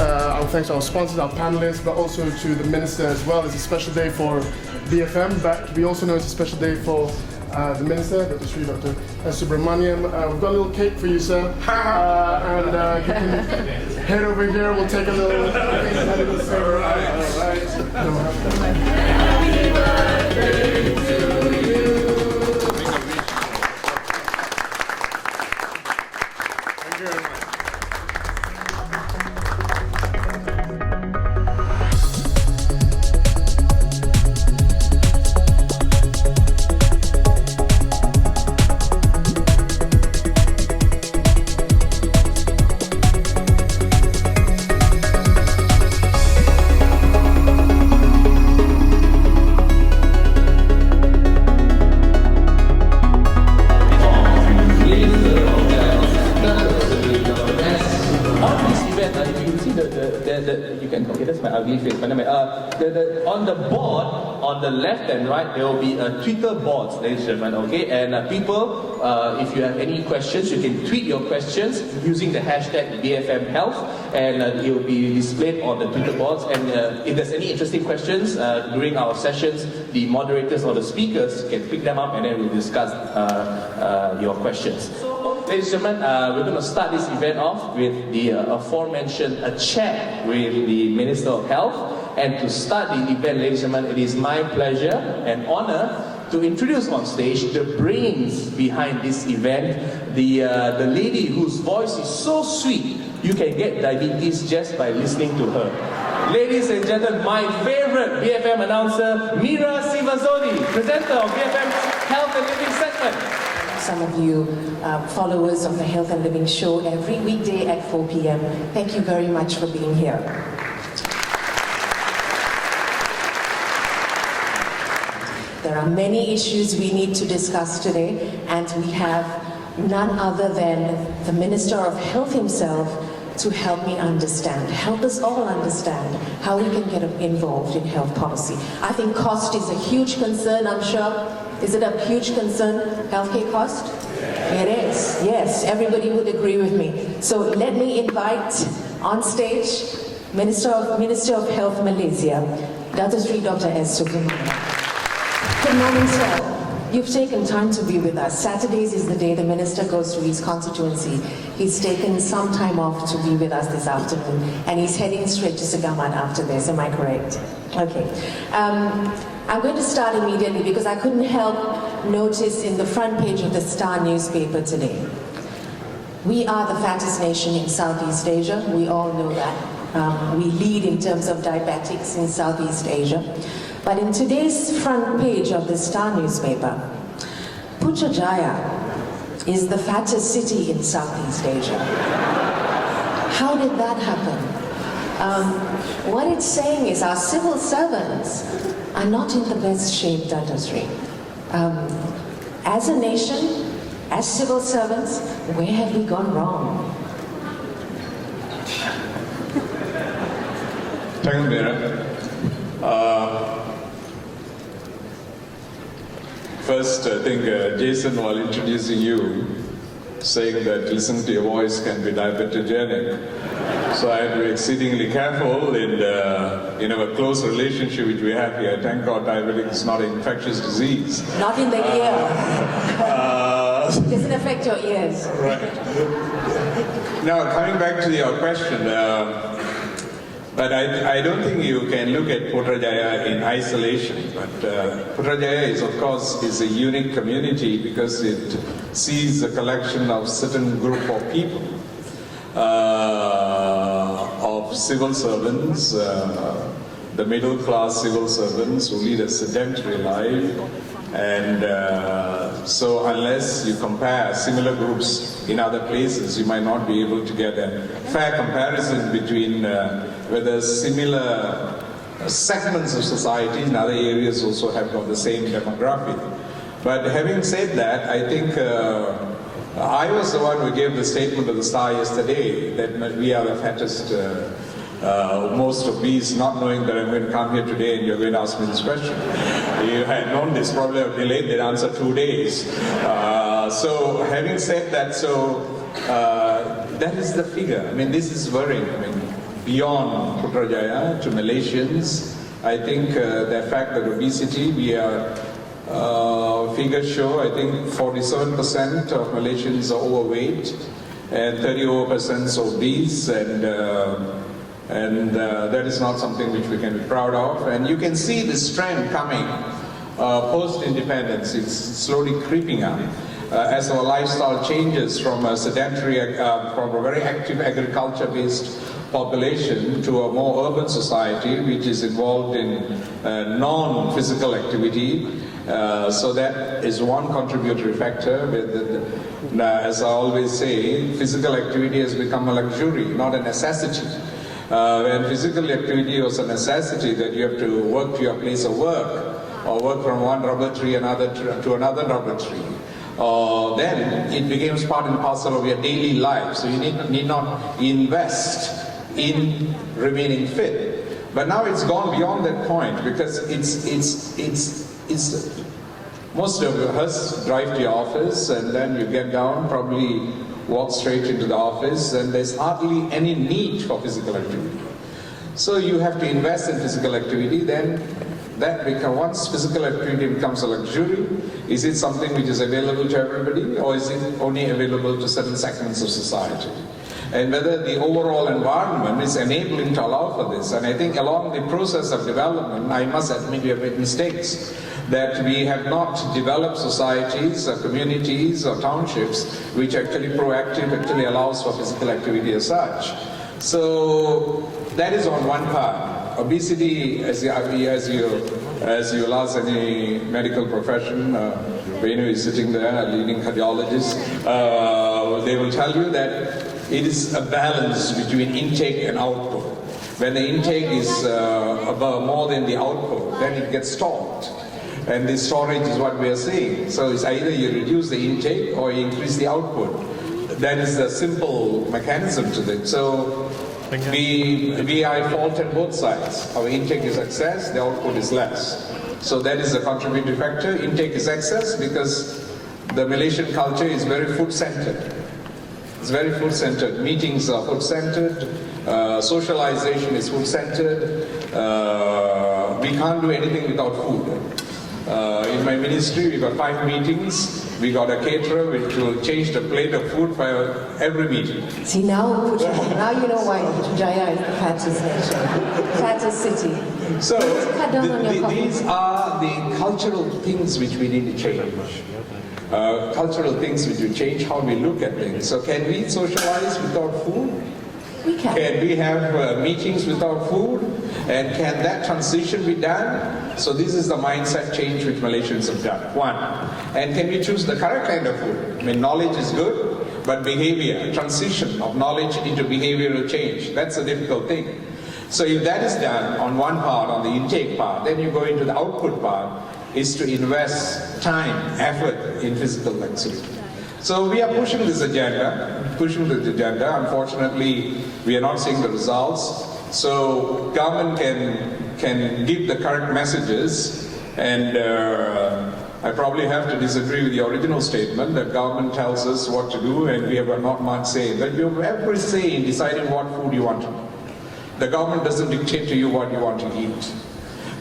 Our thanks to our sponsors, our panelists, but also to the Minister as well. It's a special day for BFM, but we also know it's a special day for the Minister, Dr. Seri, Dr. Subramaniam. We've got a little cake for you, sir. And you can head over here, we'll take a little... All right. Happy birthday to you. Thank you very much. On the board, on the left and right, there will be Twitter boards, ladies and gentlemen, okay? And people, if you have any questions, you can tweet your questions using the hashtag BFM Health, and it will be displayed on the Twitter boards. And if there's any interesting questions during our sessions, the moderators or the speakers can pick them up and then we'll discuss your questions. Ladies and gentlemen, we're going to start this event off with the aforementioned chat with the Minister of Health. And to start the event, ladies and gentlemen, it is my pleasure and honor to introduce on stage the brains behind this event, the lady whose voice is so sweet, you can get diabetes just by listening to her. Ladies and gentlemen, my favorite BFM announcer, Mira Sivazoli, presenter of BFM's Health and Living segment. Some of you followers of the Health and Living show every weekday at 4 p.m. Thank you very much for being here. There are many issues we need to discuss today, and we have none other than the Minister of Health himself to help me understand, help us all understand how we can get involved in health policy. I think cost is a huge concern, I'm sure. Is it a huge concern, healthcare cost? It is, yes, everybody would agree with me. So let me invite on stage Minister of Health Malaysia, Dr. Seri Dr. S. Subramaniam. Good morning, sir. You've taken time to be with us. Saturdays is the day the Minister goes to his constituency. He's taken some time off to be with us this afternoon, and he's heading straight to Segamat after this, am I correct? Okay. I'm going to start immediately because I couldn't help notice in the front page of the Star newspaper today. We are the fattest nation in Southeast Asia. We all know that. We lead in terms of diabetics in Southeast Asia. But in today's front page of the Star newspaper, Putrajaya is the fattest city in Southeast Asia. How did that happen? What it's saying is our civil servants are not in the best shape, Dr. Seri. As a nation, as civil servants, where have we gone wrong? Thank you, Mira. First, I think Jason, while introducing you, saying that listening to your voice can be diabetogenic. So I have to be exceedingly careful in a close relationship which we have here. Thank God diabetes is not an infectious disease. Not in the ear. It doesn't affect your ears. Right. Now, coming back to your question, but I don't think you can look at Putrajaya in isolation. But Putrajaya is, of course, is a unique community because it sees a collection of certain group of people, of civil servants, the middle class civil servants who lead a sedentary life. And so unless you compare similar groups in other places, you might not be able to get a fair comparison between whether similar segments of society in other areas also have got the same demographic. But having said that, I think I was the one who gave the statement to the Star yesterday that we are the fattest, most obese, not knowing that I'm going to come here today and you're going to ask me this question. You had known this, probably have delayed that answer 2 days. So having said that, so that is the figure. I mean, this is worrying. I mean, beyond Putrajaya to Malaysians. I think the fact that obesity, figures show, I think 47% of Malaysians are overweight and 30% obese, and that is not something which we can be proud of. And you can see this trend coming post-independence. It's slowly creeping up as our lifestyle changes from a sedentary, from a very active agriculture-based population to a more urban society which is involved in non-physical activity. So that is one contributory factor. As I always say, physical activity has become a luxury, not a necessity. When physical activity was a necessity, that you have to work to your place of work, or work from one rubber tree to another rubber tree, then it becomes part and parcel of your daily life. So you need not invest in remaining fit. But now it's gone beyond that point, because it's most of us drive to your office and then you get down, probably walk straight into the office, and there's hardly any need for physical activity. So you have to invest in physical activity. Then once physical activity becomes a luxury, is it something which is available to everybody, or is it only available to certain segments of society? And whether the overall environment is enabling to allow for this. And I think along the process of development, I must admit we have made mistakes, that we have not developed societies or communities or townships which actually actually allows for physical activity as such. So that is on one part. Obesity, as you will ask any medical profession, Venu is sitting there, a leading cardiologist, they will tell you that it is a balance between intake and output. When the intake is above more than the output, then it gets stopped. And this storage is what we are seeing. So it's either you reduce the intake or you increase the output. That is the simple mechanism to it. So we are at fault on both sides. Our intake is excess, the output is less. So that is a contributing factor. Intake is excess because the Malaysian culture is very food-centered. It's very food-centered. Meetings are food-centered. Socialization is food-centered. We can't do anything without food. In my ministry, we got 5 meetings. We got a caterer which will change the plate of food for every meeting. See, now you know why Putrajaya is the fattest nation, fattest city. So these are the cultural things which we need to change. Cultural things which will change how we look at things. So can we socialize without food? We can. Can we have meetings without food? And can that transition be done? So this is the mindset change which Malaysians have done. One. And can we choose the correct kind of food? I mean, knowledge is good, but behavior, transition of knowledge into behavioral change, that's a difficult thing. So if that is done on one part, on the intake part, then you go into the output part, is to invest time, effort in physical activity. So we are pushing this agenda. Unfortunately, we are not seeing the results. So government can give the correct messages, and I probably have to disagree with the original statement that government tells us what to do and we have not much say. But you have every say in deciding what food you want to eat. The government doesn't dictate to you what you want to eat.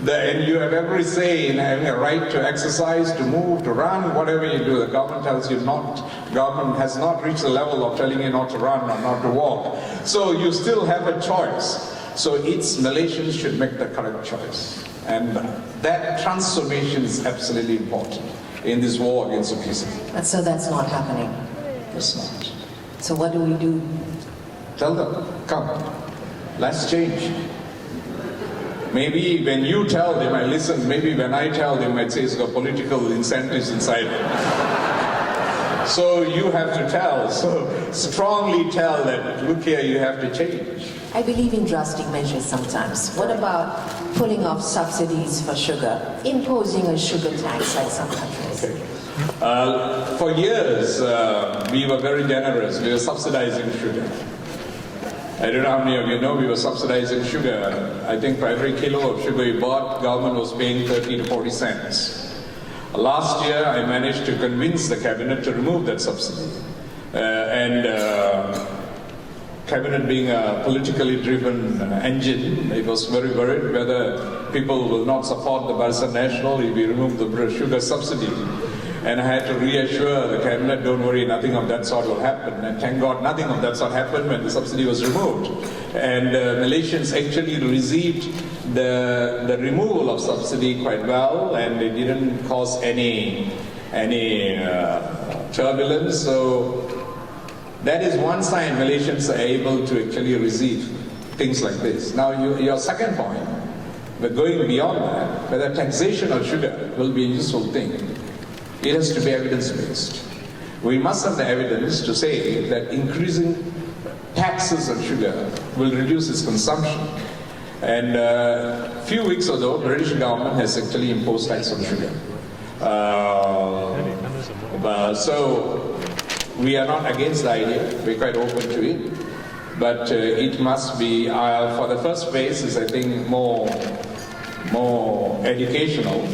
And you have every say in having a right to exercise, to move, to run, whatever you do. The government tells you not. Government has not reached the level of telling you not to run or not to walk. So you still have a choice. So Malaysians should make the correct choice. And that transformation is absolutely important in this war against obesity. And so that's not happening. It's not. So what do we do? Tell them, come, let's change. Maybe when you tell them, I listen. Maybe when I tell them, I'd say it's got political incentives inside it. So you have to tell, so strongly tell that, look here, you have to change. I believe in drastic measures sometimes. What about pulling off subsidies for sugar, imposing a sugar tax like some countries? Okay. For years, we were very generous. We were subsidizing sugar. I don't know how many of you know we were subsidizing sugar. I think for every kilo of sugar you bought, government was paying 30 to 40 cents. Last year, I managed to convince the cabinet to remove that subsidy. cabinet being a politically driven engine, it was very worried whether people will not support the Bangsar National if we remove the sugar subsidy. And I had to reassure the cabinet, don't worry, nothing of that sort will happen. And thank God nothing of that sort happened when the subsidy was removed. And Malaysians actually received the removal of subsidy quite well, and it didn't cause any turbulence. So that is one sign Malaysians are able to actually receive things like this. Now your second point, we're going beyond that, whether taxation of sugar will be a useful thing. It has to be evidence-based. We must have the evidence to say that increasing taxes on sugar will reduce its consumption. And a few weeks ago, the British government has actually imposed tax on sugar. So we are not against the idea, we're quite open to it. But it must be, for the first phase, is I think more educational.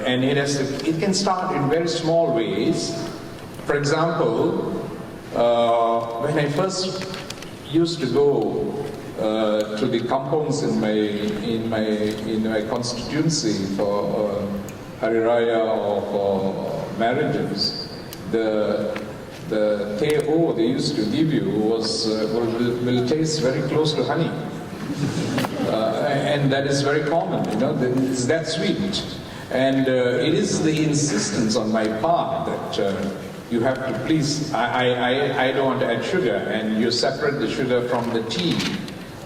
And it can start in very small ways. For example, when I first used to go to the compounds in my constituency for Hari Raya or for marriages, the teh they used to give you will taste very close to honey. And that is very common, it's that sweet. And it is the insistence on my part that you have to please, I don't want to add sugar, and you separate the sugar from the tea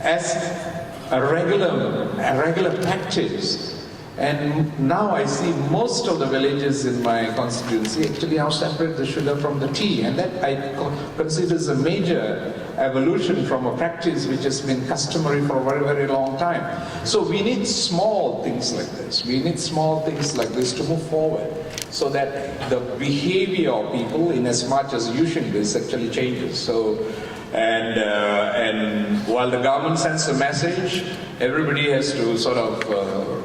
as a regular practice. And now I see most of the villages in my constituency actually now separate the sugar from the tea, and that I consider as a major evolution from a practice which has been customary for a very, very long time. So we need small things like this. We need small things like this to move forward, so that the behavior of people, in as much as using this, actually changes. So, and while the government sends a message, everybody has to sort of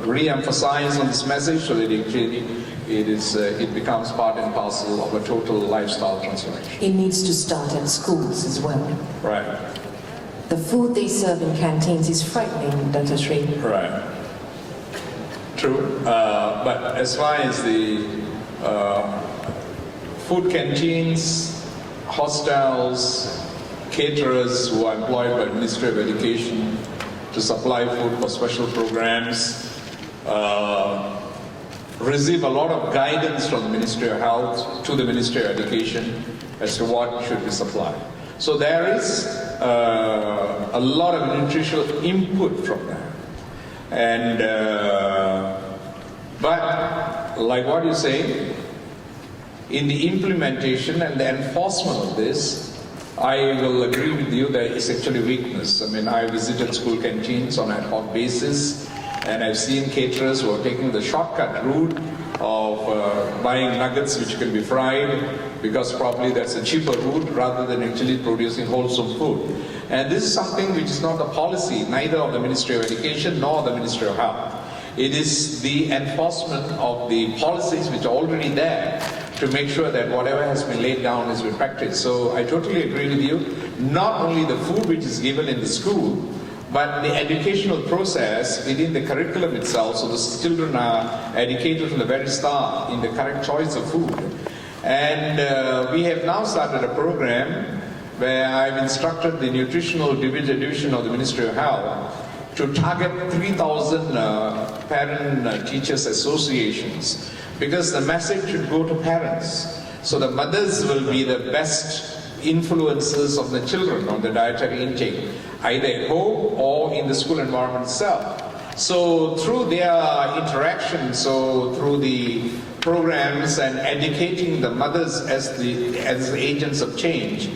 re-emphasize on this message so that it becomes part and parcel of a total lifestyle transformation. It needs to start at schools as well. Right. The food they serve in canteens is frightening, Dr. Seri. Right. True. But as far as the food canteens, hostels, caterers who are employed by the Ministry of Education to supply food for special programs, receive a lot of guidance from the Ministry of Health to the Ministry of Education as to what should be supplied. So there is a lot of nutritional input from that. And but like what you say, in the implementation and the enforcement of this, I will agree with you that it's actually weakness. I mean, I visited school canteens on an ad hoc basis, and I've seen caterers who are taking the shortcut route of buying nuggets which can be fried, because probably that's a cheaper route rather than actually producing wholesome food. And this is something which is not a policy, neither of the Ministry of Education nor the Ministry of Health. It is the enforcement of the policies which are already there to make sure that whatever has been laid down is being practiced. So I totally agree with you. Not only the food which is given in the school, but the educational process within the curriculum itself, so the children are educated from the very start in the correct choice of food. And we have now started a program where I've instructed the nutritional division of the Ministry of Health to target 3,000 parent teachers associations, because the message should go to parents. So the mothers will be the best influences of the children on the dietary intake, either at home or in the school environment itself. So through their interaction, so through the programs and educating the mothers as the agents of change,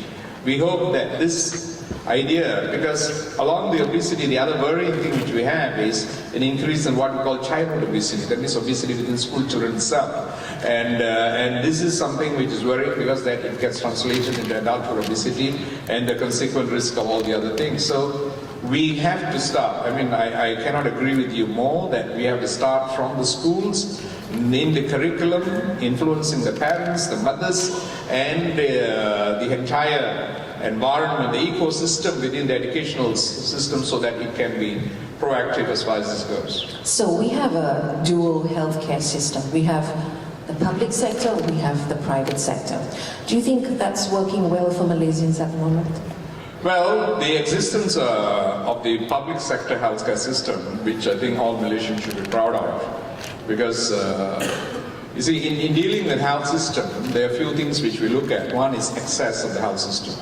we hope that this idea, because along the obesity, the other worrying thing which we have is an increase in what we call childhood obesity, that means obesity within school children itself. And this is something which is worrying, because that it gets translated into adulthood obesity and the consequent risk of all the other things. So we have to start. I mean, I cannot agree with you more that we have to start from the schools, in the curriculum, influencing the parents, the mothers, and the entire environment, the ecosystem within the educational system, so that it can be proactive as far as this goes. So we have a dual healthcare system. We have the public sector, we have the private sector. Do you think that's working well for Malaysians at the moment? Well, the existence of the public sector healthcare system, which I think all Malaysians should be proud of, because you see, in dealing with health system, there are a few things which we look at. One is access of the health system.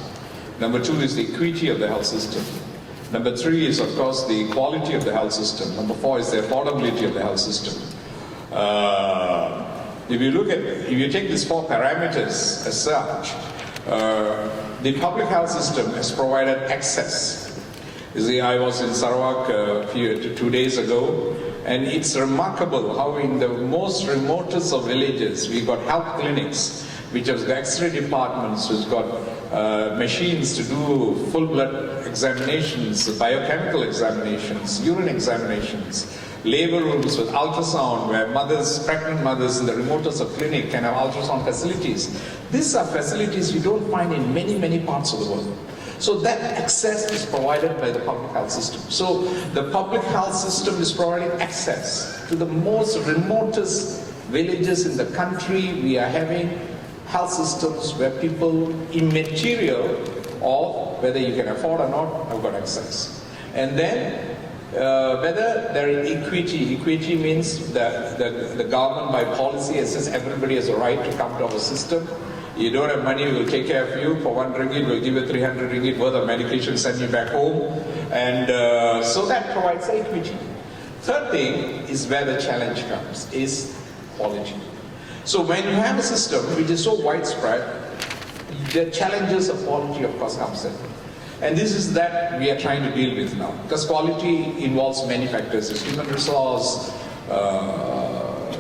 Number two is the equity of the health system. Number three is, of course, the quality of the health system. Number four is the affordability of the health system. If you take these four parameters as such, the public health system has provided access. You see, I was in Sarawak 2 days ago, and it's remarkable how in the most remotest of villages, we got health clinics, which have got X-ray departments, which got machines to do full blood examinations, biochemical examinations, urine examinations, labor rooms with ultrasound, where pregnant mothers in the remotest of clinic can have ultrasound facilities. These are facilities you don't find in many, many parts of the world. So that access is provided by the public health system. So the public health system is providing access to the most remotest villages in the country. We are having health systems where people, immaterial of whether you can afford or not, have got access. And then whether there is equity. Equity means that the government by policy says everybody has a right to come to our system. You don't have money, we'll take care of you. For 1 ringgit, we'll give you 300 ringgit worth of medication, send you back home. And so that provides equity. Third thing is where the challenge comes, is quality. So when you have a system which is so widespread, the challenges of quality, of course, comes in. And this is that we are trying to deal with now. Because quality involves many factors. It's human resource,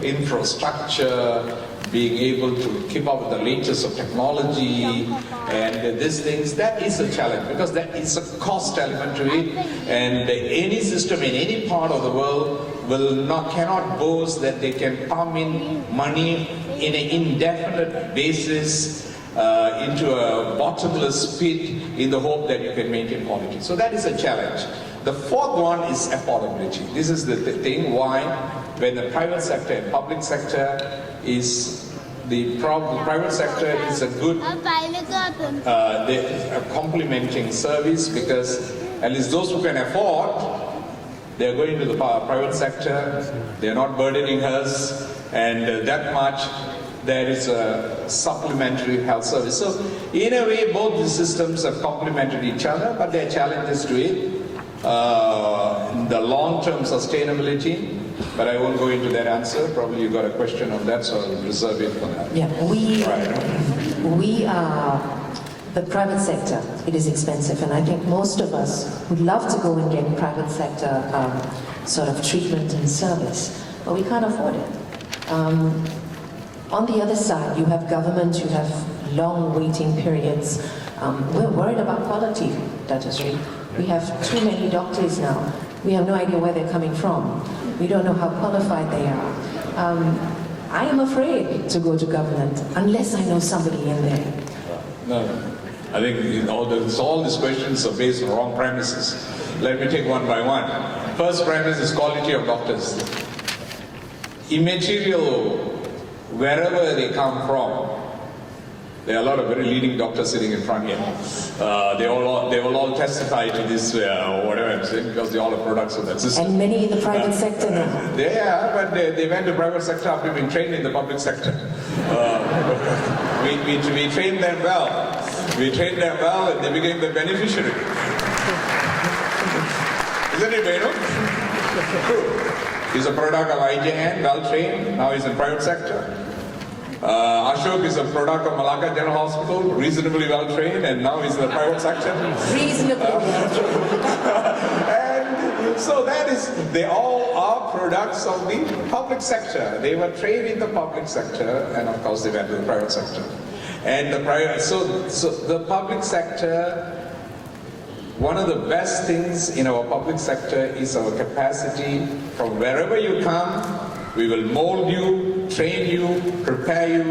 infrastructure, being able to keep up with the latest of technology, and these things. That is a challenge, because there is a cost element to it. And any system in any part of the world cannot boast that they can pump in money in an indefinite basis into a bottomless pit in the hope that you can maintain quality. So that is a challenge. The fourth one is affordability. This is the thing why when the private sector and public sector is the private sector is a good complementing service, because at least those who can afford, they are going to the private sector, they are not burdening us, and that much there is a supplementary health service. So in a way, both the systems have complemented each other, but there are challenges to it. The long-term sustainability, but I won't go into that answer. Probably you got a question on that, so I'll reserve it for that. Yeah, we are the private sector. It is expensive, and I think most of us would love to go and get private sector sort of treatment and service, but we can't afford it. On the other side, you have government, you have long waiting periods. We're worried about quality, Datuk Seri. We have too many doctors now. We have no idea where they're coming from. We don't know how qualified they are. I am afraid to go to government unless I know somebody in there. No, I think all these questions are based on wrong premises. Let me take one by one. First premise is quality of doctors. Immaterial, wherever they come from, there are a lot of very leading doctors sitting in front here. They will all testify to this, whatever I'm saying, because they all are products of that system. And many in the private sector now. Yeah, but they went to private sector after being trained in the public sector. We trained them well. We trained them well, and they became the beneficiary. Isn't it, Venu? True. He's a product of IJN, well trained. Now he's in private sector. Ashok is a product of Malacca General Hospital, reasonably well trained, and now he's in the private sector. Reasonably well trained. And so they all are products of the public sector. They were trained in the public sector, and of course they went to the private sector. And the public sector, one of the best things in our public sector is our capacity from wherever you come We will mold you, train you, prepare you,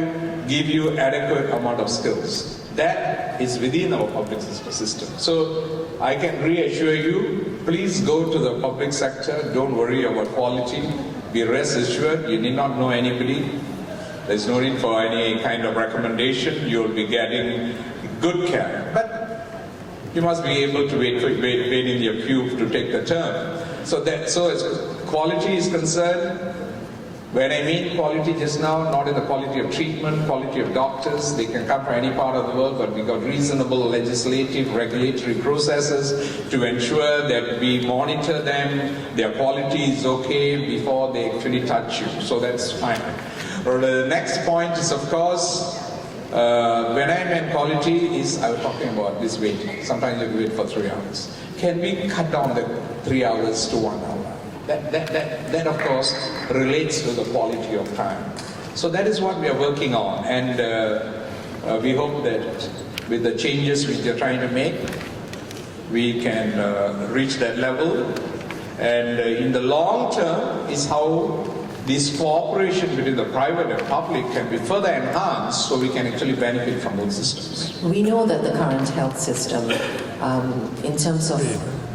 give you adequate amount of skills. That is within our public system. So I can reassure you, please go to the public sector, don't worry about quality, be rest assured, you need not know anybody. There's no need for any kind of recommendation, you'll be getting good care. But you must be able to wait in your queue to take the turn. So as quality is concerned, when I mean quality just now, not in the quality of treatment, quality of doctors, they can come from any part of the world, but we got reasonable legislative, regulatory processes to ensure that we monitor them, their quality is okay before they actually touch you. So that's fine. The next point is, of course, when I meant quality is, I was talking about this waiting. Sometimes you wait for 3 hours. Can we cut down the 3 hours to 1 hour? That of course relates to the quality of time. So that is what we are working on, and we hope that with the changes which we are trying to make, we can reach that level. And in the long term is how this cooperation between the private and public can be further enhanced so we can actually benefit from those systems. We know that the current health system, in terms of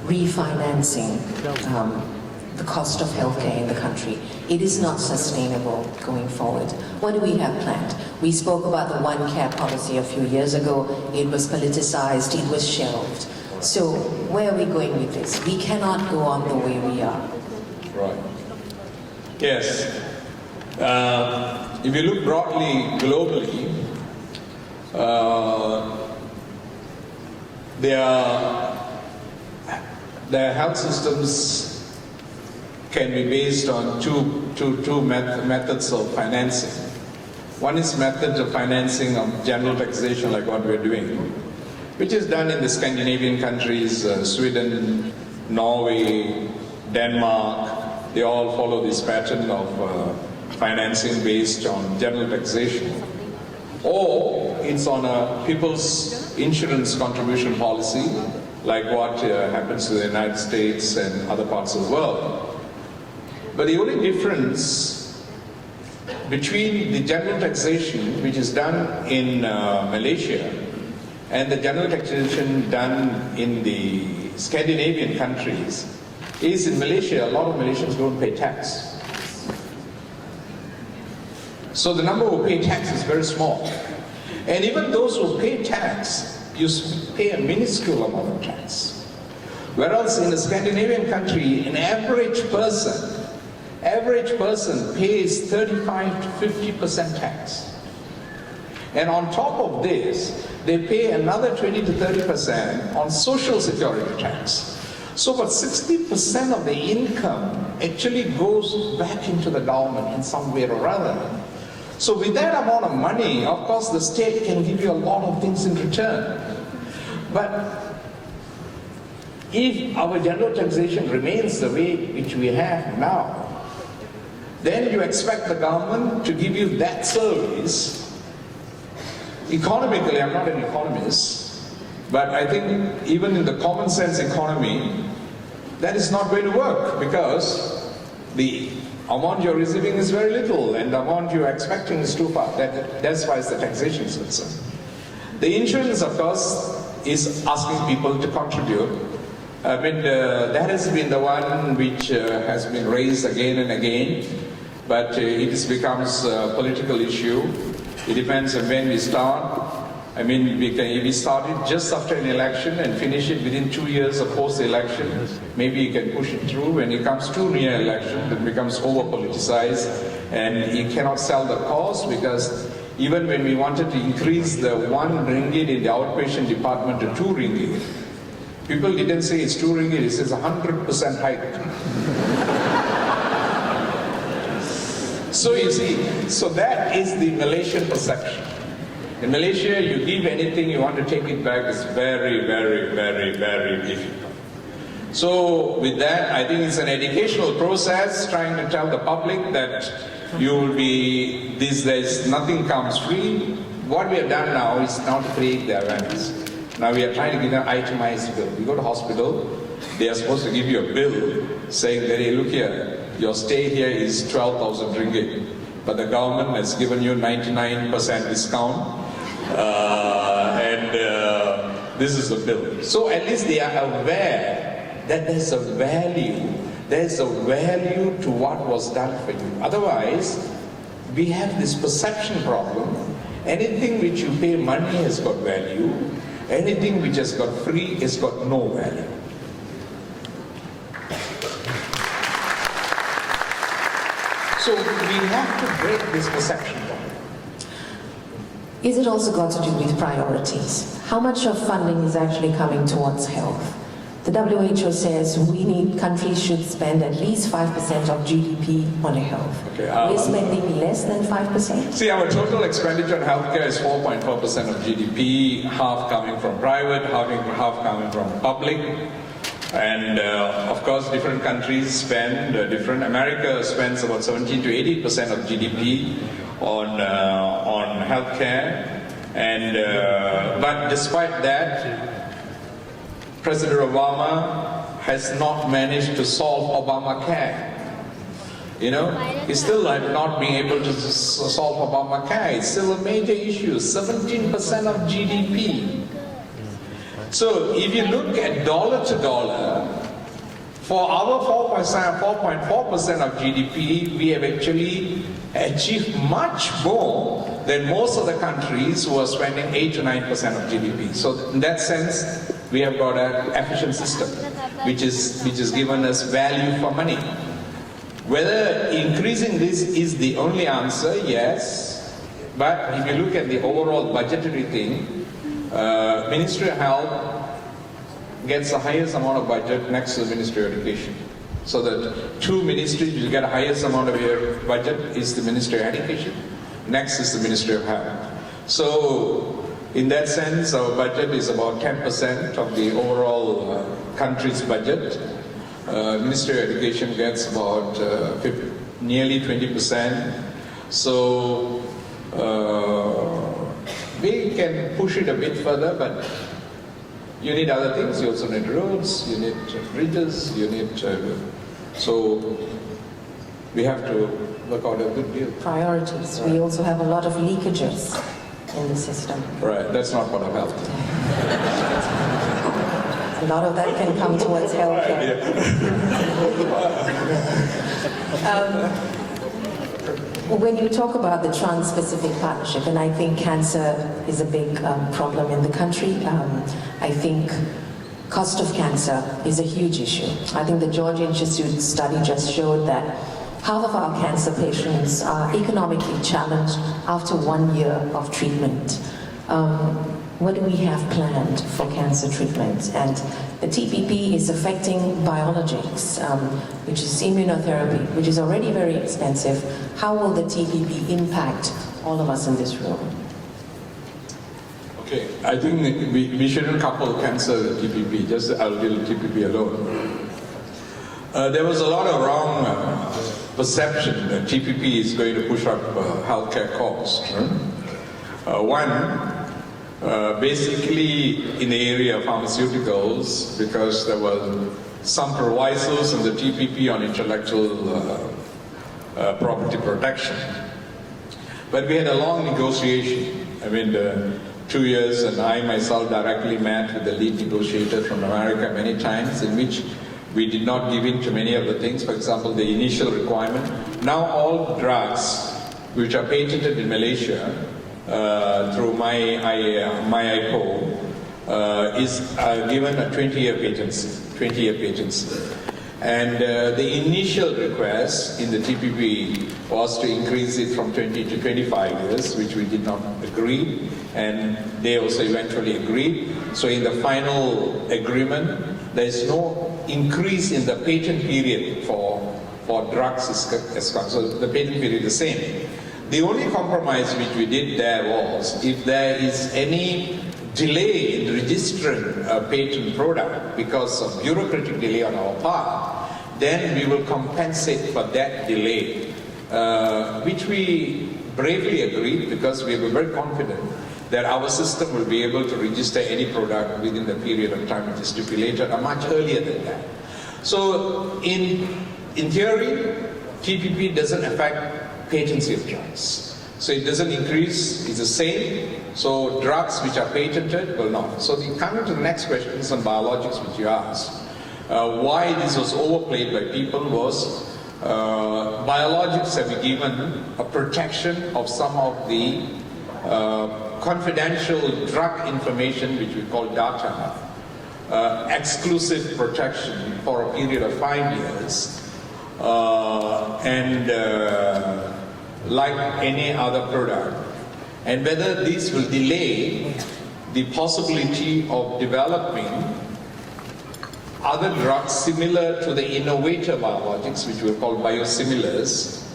refinancing the cost of healthcare in the country, it is not sustainable going forward. What do we have planned? We spoke about the one care policy a few years ago. It was politicized, it was shelved. So where are we going with this? We cannot go on the way we are. Right. Yes. If you look broadly, globally, their health systems can be based on two methods of financing. One is methods of financing of general taxation, like what we're doing, which is done in the Scandinavian countries, Sweden, Norway, Denmark. They all follow this pattern of financing based on general taxation. Or it's on a people's insurance contribution policy, like what happens to the United States and other parts of the world. But the only difference between the general taxation, which is done in Malaysia, and the general taxation done in the Scandinavian countries, is in Malaysia, a lot of Malaysians don't pay tax. So the number who pay tax is very small. And even those who pay tax, you pay a minuscule amount of tax. Whereas in a Scandinavian country, an average person pays 35 to 50% tax. And on top of this, they pay another 20 to 30% on social security tax. So about 60% of the income actually goes back into the government in some way or other. So with that amount of money, of course the state can give you a lot of things in return. But if our general taxation remains the way which we have now, then you expect the government to give you that service. Economically, I'm not an economist, but I think even in the common sense economy, that is not going to work, because the amount you're receiving is very little and the amount you're expecting is too far. That's why it's the taxation is concerned. The insurance, of course, is asking people to contribute. I mean, that has been the one which has been raised again and again, but it becomes a political issue. It depends on when we start. I mean, we started just after an election and finish it within 2 years of post-election. Maybe you can push it through. When it comes too near election, it becomes over-politicized, and you cannot sell the cause, because even when we wanted to increase the 1 ringgit in the outpatient department to 2 ringgit, people didn't say it's 2 ringgit, it says 100% hike. So you see, so that is the Malaysian perception. In Malaysia, you give anything, you want to take it back, it's very, very, very, very difficult. So with that, I think it's an educational process, trying to tell the public that you will be, these days, nothing comes free. What we have done now is now to create the awareness. Now we are trying to give an itemized bill. You go to hospital, they are supposed to give you a bill saying that, hey, look here, your stay here is 12,000 ringgit, but the government has given you 99% discount, and this is the bill. So at least they are aware that there's a value to what was done for you. Otherwise, we have this perception problem. Anything which you pay money has got value, anything which has got free has got no value. So we have to break this perception problem. Is it also got to do with priorities? How much of funding is actually coming towards health? The WHO says countries should spend at least 5% of GDP on health. Okay, we're spending less than 5%. See, our total expenditure on healthcare is 4.4% of GDP, half coming from private, half coming from public. And of course, different countries spend different. America spends about 17 to 80% of GDP on healthcare, and but despite that, President Obama has not managed to solve Obamacare. You know, he's still not being able to solve Obamacare. It's still a major issue. 17% of GDP. So if you look at dollar to dollar, for our 4.4% of GDP, we have actually achieved much more than most of the countries who are spending 8 to 9% of GDP. So in that sense, we have got an efficient system, which is given us value for money. Whether increasing this is the only answer, yes. But if you look at the overall budgetary thing, Ministry of Health gets the highest amount of budget next to the Ministry of Education. So that two ministries will get the highest amount of your budget is the Ministry of Education. Next is the Ministry of Health. So in that sense, our budget is about 10% of the overall country's budget. Ministry of Education gets about nearly 20%. So we can push it a bit further, but you need other things. You also need roads, you need bridges, you need... so we have to work out a good deal. Priorities. We also have a lot of leakages in the system. Right, that's not part of health. A lot of that can come towards healthcare. When you talk about the Trans-Pacific Partnership, and I think cancer is a big problem in the country, I think cost of cancer is a huge issue. I think the Georgia Institute study just showed that half of our cancer patients are economically challenged after 1 year of treatment. What do we have planned for cancer treatment? And the TPP is affecting biologics, which is immunotherapy, which is already very expensive. How will the TPP impact all of us in this room? Okay, I think we shouldn't couple cancer with TPP, just I'll deal with TPP alone. There was a lot of wrong perception that TPP is going to push up healthcare costs. One, basically in the area of pharmaceuticals, because there were some provisos in the TPP on intellectual property protection. But we had a long negotiation. I mean, 2 years, and I myself directly met with the lead negotiator from America many times, in which we did not give in to many of the things. For example, the initial requirement. Now all drugs which are patented in Malaysia through my IPO is given a 20-year patency. And the initial request in the TPP was to increase it from 20 to 25 years, which we did not agree, and they also eventually agreed. So in the final agreement, there is no increase in the patent period for drugs as concerned. So the patent period is the same. The only compromise which we did there was, if there is any delay in registering a patent product because of bureaucratic delay on our part, then we will compensate for that delay, which we bravely agreed because we were very confident that our system will be able to register any product within the period of time which is stipulated or much earlier than that. So in in theory, TPP doesn't affect patency of drugs. So it doesn't increase, it's the same. So drugs which are patented will not. So coming to the next question on biologics which you asked, why this was overplayed by people was biologics have been given a protection of some of the confidential drug information which we call data, exclusive protection for a period of 5 years, like any other product, and whether this will delay the possibility of developing other drugs similar to the innovator biologics, which we call biosimilars,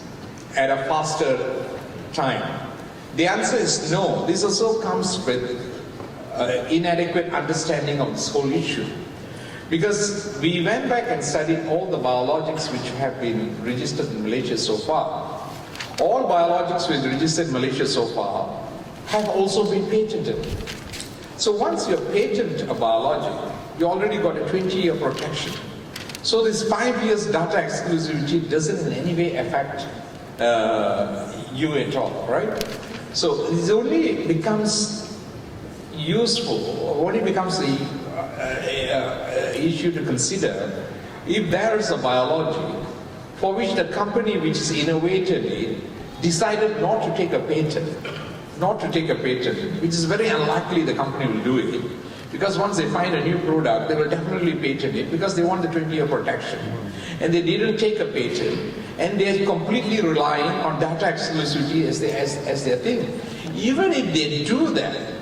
at a faster time. The answer is no. This also comes with inadequate understanding of this whole issue. Because we went back and studied all the biologics which have been registered in Malaysia so far. All biologics which registered in Malaysia so far have also been patented. So once you patent a biologic, you already got a 20-year protection. So this 5 years data exclusivity doesn't in any way affect you at all, right? So this only becomes useful, or only becomes the issue to consider if there is a biologic for which the company which is innovated it decided not to take a patent, which is very unlikely the company will do it, because once they find a new product, they will definitely patent it because they want the 20-year protection. And they didn't take a patent, and they are completely relying on data exclusivity as their thing. Even if they do that,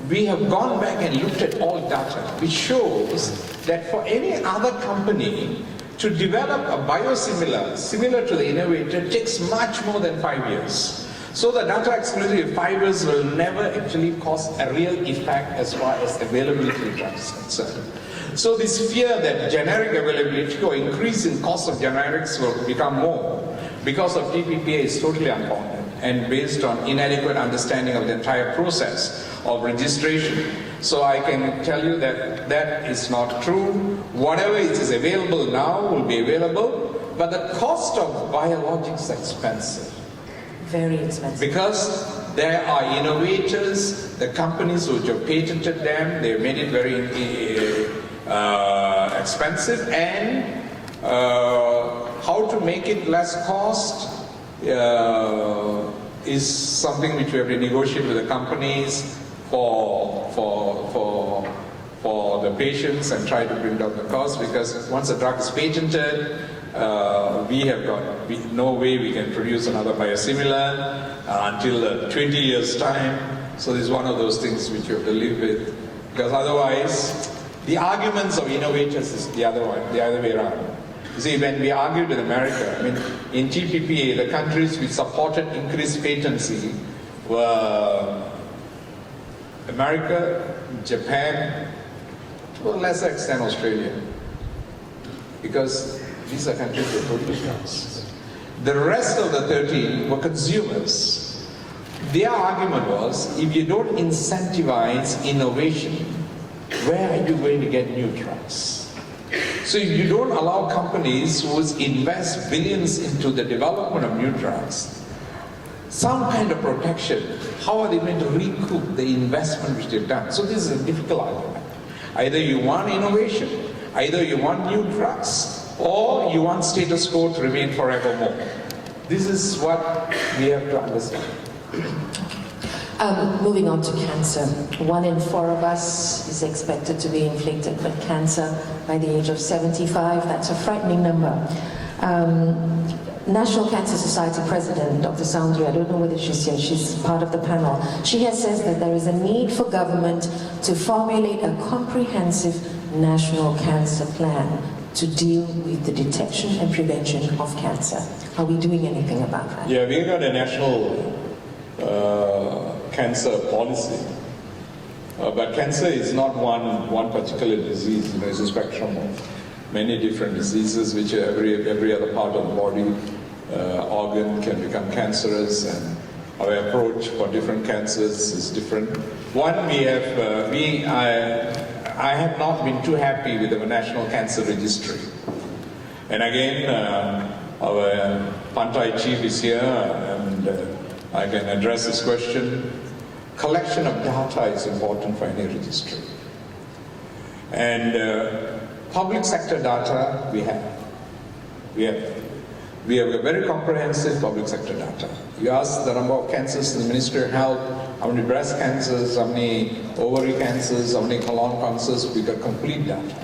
we have gone back and looked at all data, which shows that for any other company to develop a biosimilar, similar to the innovator, takes much more than 5 years. So the data exclusivity of 5 years will never actually cause a real effect as far as availability of drugs is concerned. So this fear that generic availability or increase in cost of generics will become more because of TPPA is totally unfounded and based on inadequate understanding of the entire process of registration. So I can tell you that that is not true. Whatever is available now will be available, but the cost of biologics is expensive. Very expensive. Because there are innovators, the companies which have patented them, they've made it very expensive, and how to make it less cost is something which we have to negotiate with the companies for the patients and try to bring down the cost, because once a drug is patented, we have got no way we can produce another biosimilar until 20 years time. So this is one of those things which you have to live with, because otherwise the arguments of innovators is the other way around. You see, when we argued with America, I mean, in TPPA, the countries which supported increased patency were America, Japan, to a lesser extent Australia, because these are countries that produce drugs. The rest of the 13 were consumers. Their argument was, if you don't incentivize innovation, where are you going to get new drugs? So if you don't allow companies who invest billions into the development of new drugs some kind of protection, how are they going to recoup the investment which they've done? So this is a difficult argument. Either you want innovation, either you want new drugs, or you want status quo to remain forevermore. This is what we have to understand. Moving on to cancer. 1 in 4 of us is expected to be inflicted with cancer by the age of 75. That's a frightening number. National Cancer Society President, Dr. Soundri, I don't know whether she's here, she's part of the panel. She has said that there is a need for government to formulate a comprehensive national cancer plan to deal with the detection and prevention of cancer. Are we doing anything about that? Yeah, we got a national cancer policy. But cancer is not one particular disease. It's a spectrum of many different diseases, which every other part of the body organ can become cancerous, and our approach for different cancers is different. One, I have not been too happy with the National Cancer Registry. And again, our Pantai chief is here, and I can address this question. Collection of data is important for any registry. And public sector data we have. We have a very comprehensive public sector data. You ask the number of cancers in the Ministry of Health, how many breast cancers, how many ovary cancers, how many colon cancers, we got complete data.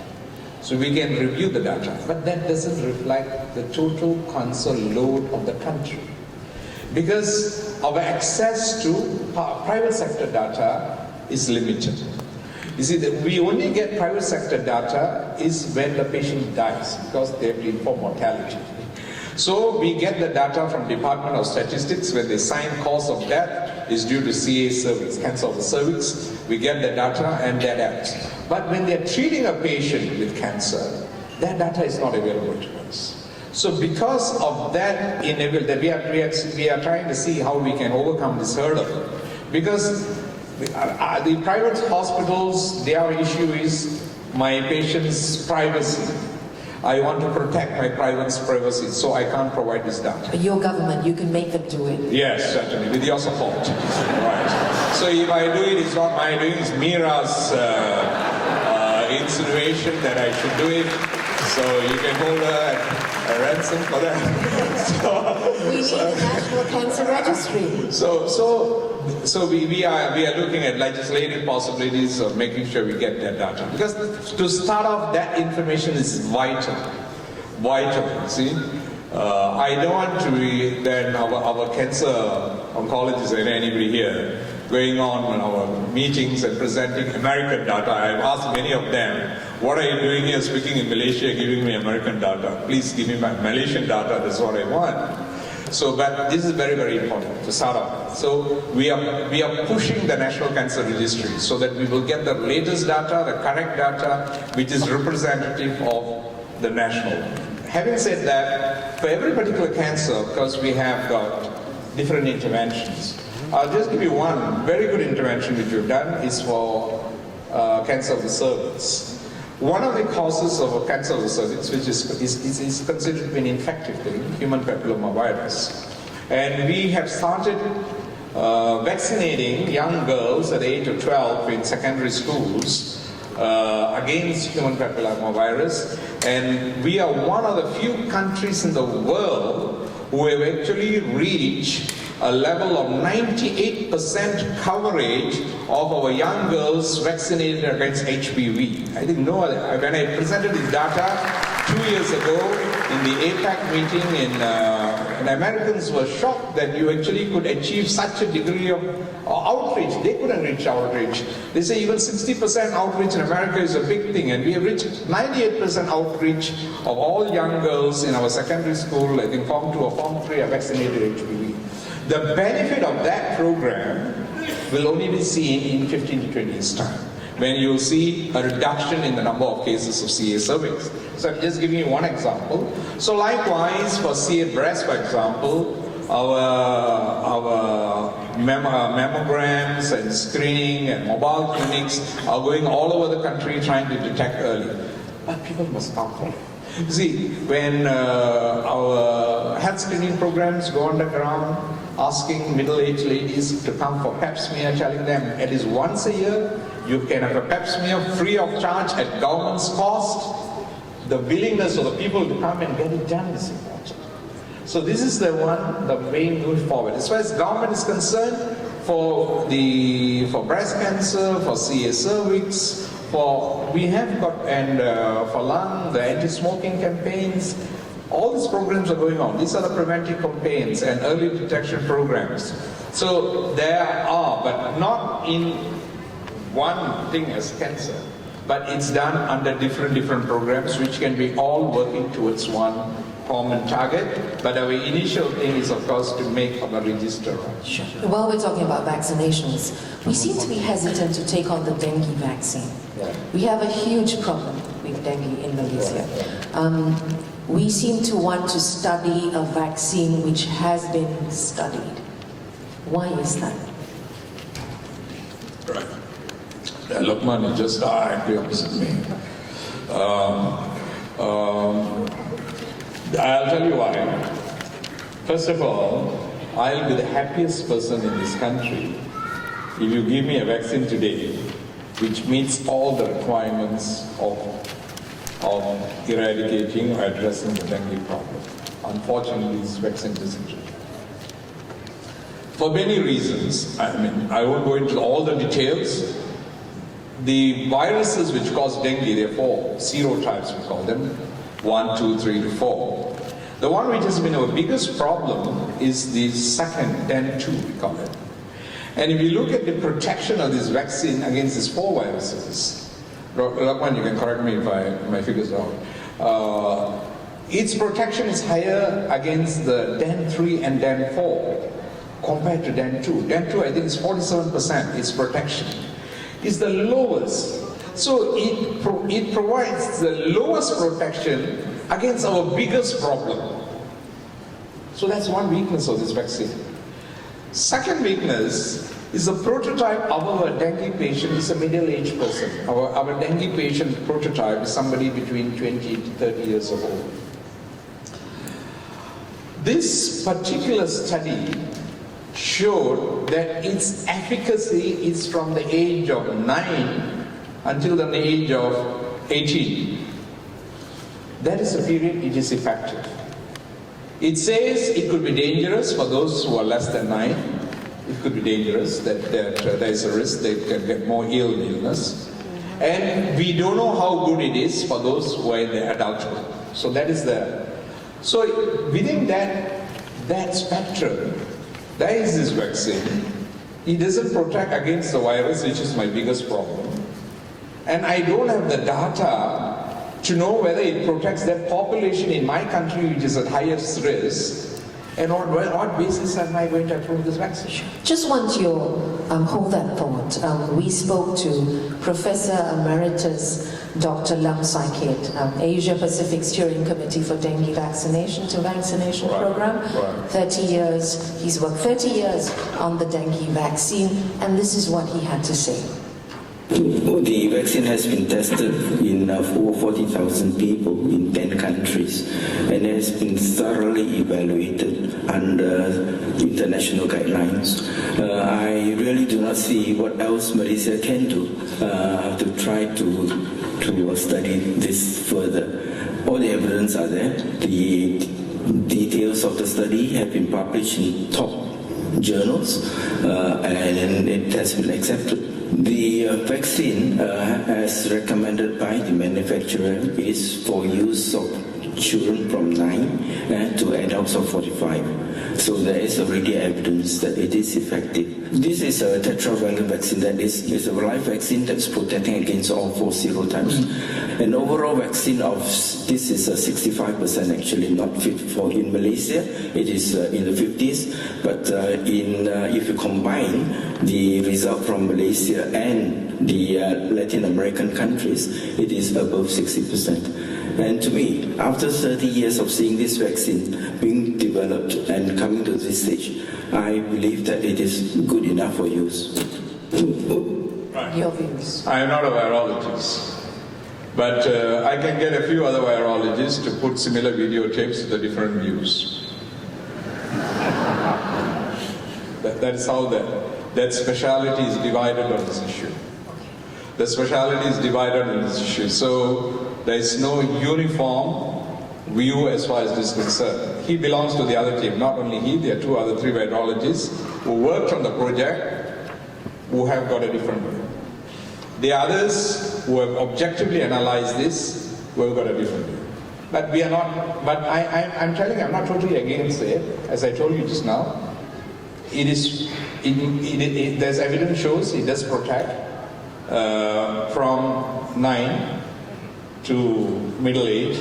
So we can review the data, but that doesn't reflect the total cancer load of the country. Because our access to private sector data is limited. You see, that we only get private sector data is when the patient dies, because they have to inform mortality. So we get the data from Department of Statistics when they sign cause of death is due to CA cervix, cancer of the cervix. We get the data and that ends. But when they're treating a patient with cancer, that data is not available to us. So because of that inability, we are trying to see how we can overcome this hurdle. Because the private hospitals, their issue is my patient's privacy. I want to protect my privacy, so I can't provide this data. But your government, you can make them do it. Yes, certainly, with your support. Right. So if I do it, it's not my doing, it's Mira's insinuation that I should do it. So you can hold a ransom for that. We need a national cancer registry. So we are looking at legislative possibilities of making sure we get that data. Because to start off, that information is vital. See? I don't want to be then our cancer oncologists and anybody here going on our meetings and presenting American data. I've asked many of them, what are you doing here speaking in Malaysia, giving me American data? Please give me my Malaysian data, that's what I want. So, but this is very, very important to start off. So we are pushing the National Cancer Registry so that we will get the latest data, the correct data, which is representative of the national. Having said that, for every particular cancer, because we have got different interventions. I'll just give you one very good intervention which we've done is for cancer of the cervix. One of the causes of cancer of the cervix, which is considered to be an infective thing, human papillomavirus. And we have started vaccinating young girls at the age of 12 in secondary schools against human papillomavirus. And we are one of the few countries in the world who have actually reached a level of 98% coverage of our young girls vaccinated against HPV. I didn't know that. When I presented the data 2 years ago in the APAC meeting, and Americans were shocked that you actually could achieve such a degree of outreach. They couldn't reach outreach. They say even 60% outreach in America is a big thing, and we have reached 98% outreach of all young girls in our secondary school, I think Form 2 or Form 3 are vaccinated HPV. The benefit of that program will only be seen in 15 to 20 years' time, when you'll see a reduction in the number of cases of CA cervix. So I'm just giving you one example. So likewise, for CA breast, for example, our mammograms and screening and mobile clinics are going all over the country trying to detect early. But people must come for it. See, when our health screening programs go underground, asking middle-aged ladies to come for pap smear, telling them at least once a year, you can have a pap smear free of charge at government's cost, the willingness of the people to come and get it done is important. So this is the way moving forward. As far as government is concerned, for breast cancer, for CA cervix, we have got, and for lung, the anti-smoking campaigns, all these programs are going on. These are the preventive campaigns and early detection programs. So there are, but not in one thing as cancer, but it's done under different programs which can be all working towards one common target. But our initial thing is, of course, to make our register. Sure. While we're talking about vaccinations, we seem to be hesitant to take on the dengue vaccine. Yeah. We have a huge problem with dengue in Malaysia. We seem to want to study a vaccine which has been studied. Why is that? Right. Lokman just died opposite me. I'll tell you why. First of all, I'll be the happiest person in this country if you give me a vaccine today which meets all the requirements of eradicating or addressing the dengue problem. Unfortunately, this vaccine doesn't. For many reasons, I won't go into all the details. The viruses which cause dengue, there are 4 serotypes, we call them, 1, 2, 3 to 4. The one which has been our biggest problem is the second, DEN2 we call it. And if you look at the protection of this vaccine against these 4 viruses, Lakman, you can correct me if my figures are wrong. Its protection is higher against the DEN3 and DEN4 compared to DEN2. DEN2, I think, is 47%, its protection. It's the lowest. So it provides the lowest protection against our biggest problem. So that's one weakness of this vaccine. Second weakness is the prototype of our dengue patient is a middle-aged person. Our dengue patient prototype is somebody between 20 to 30 years old. This particular study showed that its efficacy is from the age of 9 until the age of 18. That is the period it is effective. It says it could be dangerous for those who are less than 9. It could be dangerous, that there is a risk they can get more illness. And we don't know how good it is for those who are in their adulthood. So that is so within that spectrum, there is this vaccine. It doesn't protect against the virus, which is my biggest problem. And I don't have the data to know whether it protects that population in my country which is at highest risk. And on what basis am I going to approve this vaccine? Just want you hold that thought. We spoke to Professor Emeritus Dr. Lam Saikit, Asia Pacific Steering Committee for Dengue Vaccination Program. 30 years, he's worked 30 years on the dengue vaccine, and this is what he had to say. The vaccine has been tested in over 40,000 people in 10 countries and has been thoroughly evaluated under international guidelines. I really do not see what else Malaysia can do to try to study this further. All the evidence are there. The details of the study have been published in top journals and it has been accepted. The vaccine, as recommended by the manufacturer, is for use of children from 9 to adults of 45. So there is already evidence that it is effective. This is a tetravalent vaccine, that is a live vaccine that's protecting against all 4 serotypes. An overall vaccine of this is 65% actually, not fit for in Malaysia. It is in the 50s, but if you combine the result from Malaysia and the Latin American countries, it is above 60%. And to me, after 30 years of seeing this vaccine being developed and coming to this stage, I believe that it is good enough for use. Right. Your views? I am not a virologist, but I can get a few other virologists to put similar videotapes with the different views. That is how that speciality is divided on this issue. The speciality is divided on this issue. So there is no uniform view as far as this is concerned. He belongs to the other team. Not only he, there are 2 other 3 virologists who worked on the project who have got a different view. The others who have objectively analyzed this who have got a different view. But we are not, but I'm telling you, I'm not totally against it. As I told you just now, it is, there's evidence shows it does protect from 9 to middle age.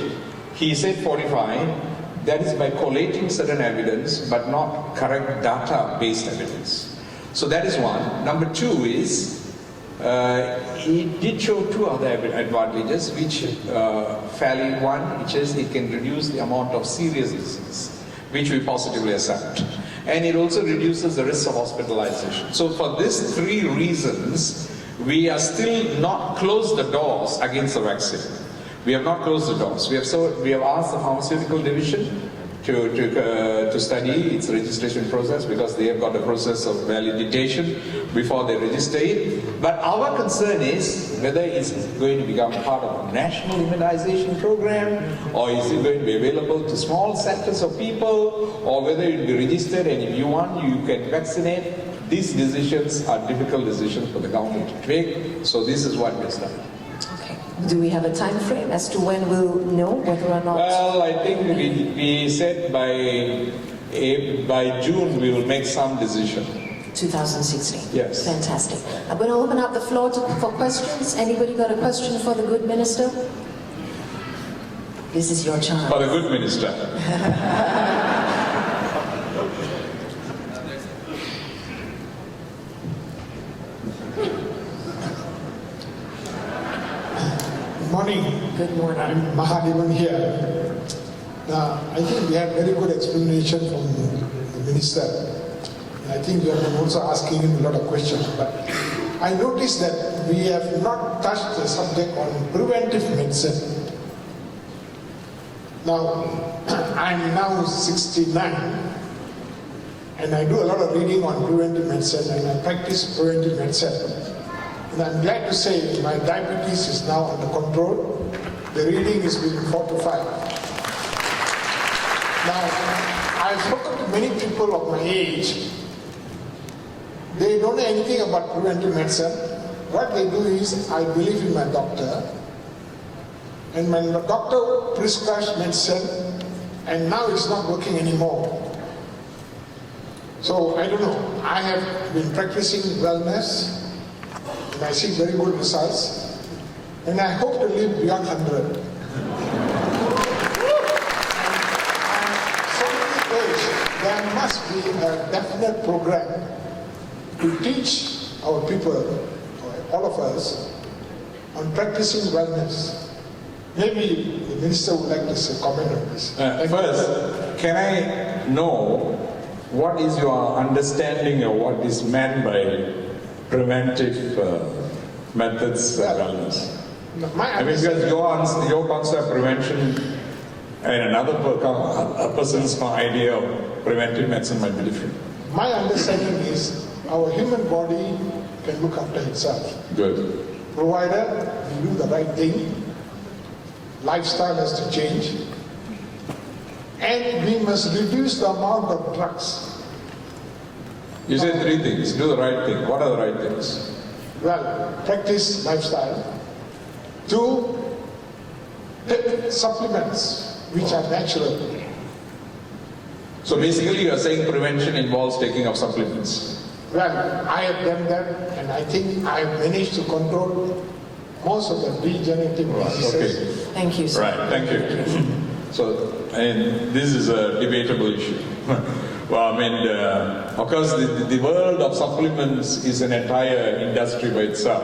He said 45. That is by collating certain evidence, but not correct data-based evidence. So that is one. Number 2 is he did show 2 other advantages, which fairly one, which is it can reduce the amount of serious disease, which we positively accept. And it also reduces the risk of hospitalization. So for these 3 reasons, we are still not closed the doors against the vaccine. We have not closed the doors. We have asked the pharmaceutical division to study its registration process, because they have got a process of validation before they register it. But our concern is whether it's going to become part of a national immunization program, or is it going to be available to small sectors of people, or whether it will be registered and if you want, you can vaccinate. These decisions are difficult decisions for the government to take, so this is what we're starting. Okay. Do we have a time frame as to when we'll know whether or not? Well, I think we said by June we will make some decision. 2016. Yes. Fantastic. I'm going to open up the floor for questions. Anybody got a question for the good minister? This is your chance. For the good minister. Morning. Good morning. I'm Mahadevan here. Now, I think we had very good explanation from the minister. I think we have been also asking him a lot of questions. But I noticed that we have not touched the subject on preventive medicine. Now, I'm now 69, and I do a lot of reading on preventive medicine, and I practice preventive medicine. And I'm glad to say my diabetes is now under control. The reading is between 4 to 5. Now, I've spoken to many people of my age. They don't know anything about preventive medicine. What they do is, I believe in my doctor, and my doctor prescribes medicine, and now it's not working anymore. So, I don't know. I have been practicing wellness, and I see very good results, and I hope to live beyond 100. So many ways, there must be a definite program to teach our people, all of us, on practicing wellness. Maybe the minister would like to say, comment on this. First, can I know what is your understanding of what is meant by preventive methods of wellness? Because your concept of prevention and another a person's idea of preventive medicine might be different. My understanding is our human body can look after itself. Good. Provided we do the right thing, lifestyle has to change, and we must reduce the amount of drugs. You said 3 things. Do the right thing. What are the right things? Well, practice lifestyle. 2, take supplements which are natural. So basically you are saying prevention involves taking of supplements. Well, I have done that, and I think I have managed to control most of the degenerative diseases. Okay. Thank you, sir. Right, thank you. So, and this is a debatable issue. Well, I mean, of course, the world of supplements is an entire industry by itself.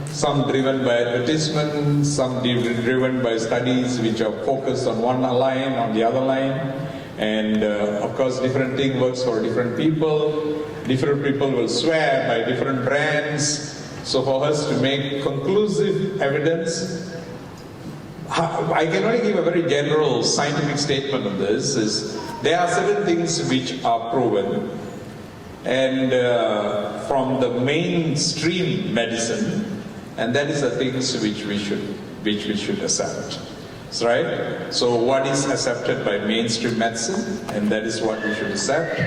Some driven by advertisement, some driven by studies which are focused on one line, on the other line. And of course, different thing works for different people. Different people will swear by different brands. So for us to make conclusive evidence, I can only give a very general scientific statement on this. Is there are certain things which are proven, and from the mainstream medicine, and that is the things which we should accept. That's right. So what is accepted by mainstream medicine, and that is what we should accept.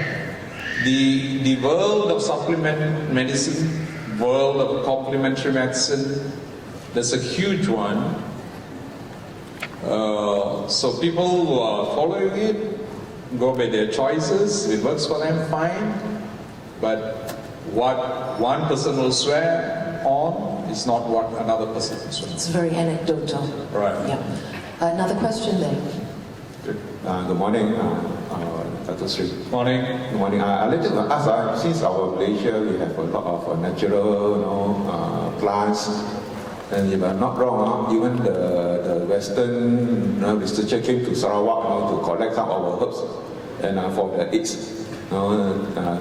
The world of supplement medicine, world of complementary medicine, there's a huge one. So people who are following it go by their choices. It works for them, fine. But what one person will swear on is not what another person will swear on. It's very anecdotal. Right. Yeah. Another question then. Good morning, Datuk Seri. Morning. Good morning. I'd like to ask, since our Malaysia, we have a lot of natural plants, and if I'm not wrong, even the Western researcher came to Sarawak to collect some of our herbs and for the AIDS